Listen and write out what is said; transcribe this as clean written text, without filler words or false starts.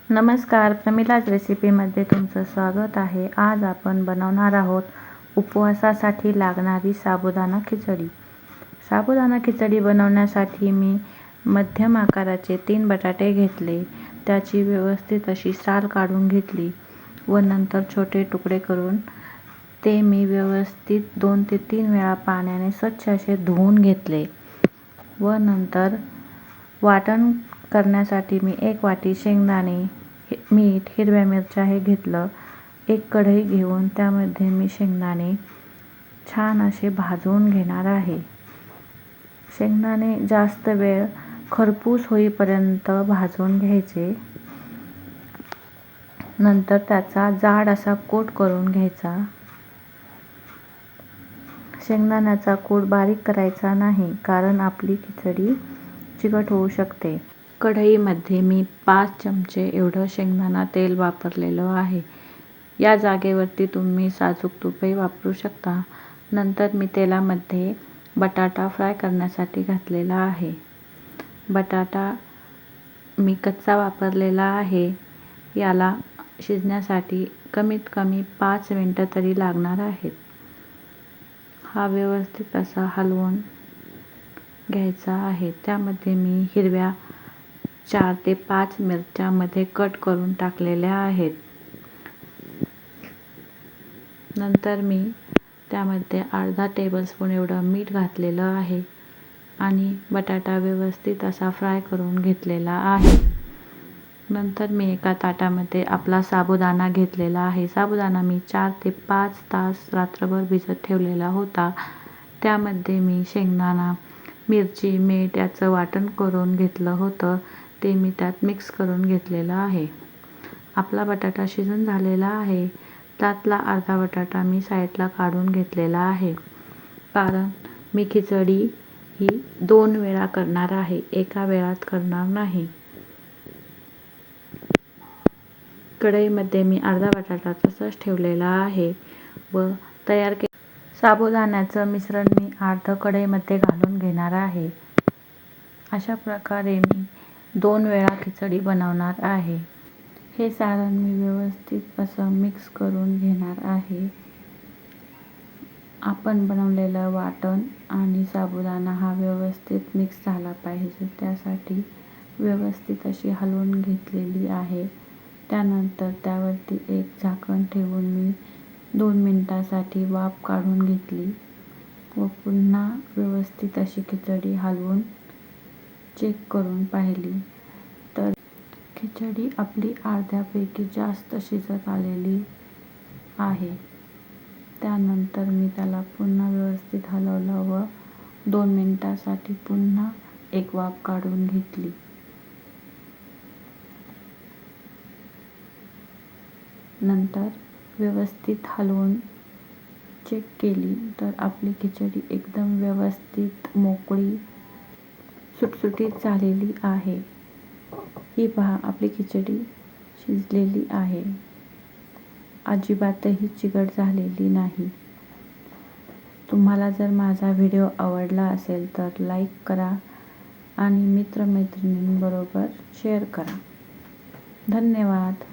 नमस्कार, प्रमिलाज रेसिपीमध्ये तुमचं स्वागत आहे। आज आपण बनवणार आहोत उपवासासाठी लागणारी साबुदाणा खिचडी। साबुदाणा खिचडी बनवण्यासाठी मी मध्यम आकाराचे 3 बटाटे घेतले, त्याची व्यवस्थित अशी साल काढून घेतली व नंतर छोटे तुकडे करून ते मी व्यवस्थित 2 ते 3 वेळा पाण्याने स्वच्छ असे धुवून घेतले व नंतर वाटण करण्यासाठी मी 1 वाटी शेंगदाणे, मीठ, हिरव्या मिरच्या हे घेतलं। एक कढई घेऊन त्यामध्ये मी शेंगदाणे छान असे भाजून घेणार आहे। शेंगदाणे जास्त वेळ खरपूस होईपर्यंत भाजून घ्यायचे। नंतर त्याचा जाड असा कूट करून घ्यायचा। शेंगदाण्याचा कूट बारीक करायचा नाही, कारण आपली खिचडी चिकट होऊ शकते। कढईमध्ये मी 5 चमचे एवढं शेंगदाणा तेल वापरलेलं आहे। या जागेवरती तुम्ही साजूक तूपही वापरू शकता। नंतर मी तेलामध्ये बटाटा फ्राय करण्यासाठी घातलेला आहे। बटाटा मी कच्चा वापरलेला आहे। याला शिजण्यासाठी कमीत कमी 5 मिनिटं तरी लागणार आहेत। हा व्यवस्थित असा हलवून घ्यायचा आहे। त्यामध्ये मी हिरव्या 4 ते 5 मिरच्या मध्ये कट करून टाकलेल्या आहेत। नंतर मी त्यामध्ये अर्धा टेबलस्पून एवढं मीठ घातलेलं आहे आणि बटाटा व्यवस्थित असा फ्राय करून घेतलेला आहे। नंतर मी एका ताटामध्ये आपला साबुदाणा घेतलेला आहे। साबुदाणा मी 4 ते 5 तास रात्रभर भिजत ठेवलेला होता। त्यामध्ये मी शेंगदाणा, मिरची, मीठ याचं वाटण करून घेतलं होतं, ते मी त्यात मिक्स करून घेतलेलं आहे। आपला बटाटा शिजून झालेला आहे। त्यातला अर्धा बटाटा मी साईडला काढून घेतलेला आहे, कारण मी खिचडी ही 2 वेळा करणार आहे, एका वेळात करणार नाही। कढईमध्ये मी अर्धा बटाटा तसंच ठेवलेला आहे व तयार साबुदाण्याचं मिश्रण मी अर्ध कढईमध्ये घालून घेणार आहे। अशा प्रकारे मी 2 वेळा खिचडी बनवणार आहे। हे सारण मी व्यवस्थित असं मिक्स करून घेणार आहे। आपण बनवलेलं वाटण आणि साबुदाणा हा व्यवस्थित मिक्स झाला पाहिजे, त्यासाठी व्यवस्थित अशी हलवून घेतलेली आहे। त्यानंतर त्यावरती एक झाकण ठेवून मी 2 मिनिटांसाठी वाफ काढून घेतली व पुन्हा व्यवस्थित अशी खिचडी हलवून चेक करून पाहिली तर खिचडी आपली अर्ध्यापैकी जास्त शिजत आलेली आहे। त्यानंतर मी त्याला पुन्हा व्यवस्थित हलवलं व 2 मिनिटांसाठी पुन्हा एक वाफ काढून घेतली। नंतर व्यवस्थित हलवून चेक केली तर आपली खिचडी एकदम व्यवस्थित मोकळी सुटसुटीत झालेली आहे। ही पहा, आपली खिचडी शिजलेली आहे, अजिबातही चिकट झालेली नाही। तुम्हाला जर माझा व्हिडिओ आवडला असेल तर लाईक करा आणि मित्रमैत्रिणींबरोबर शेअर करा। धन्यवाद।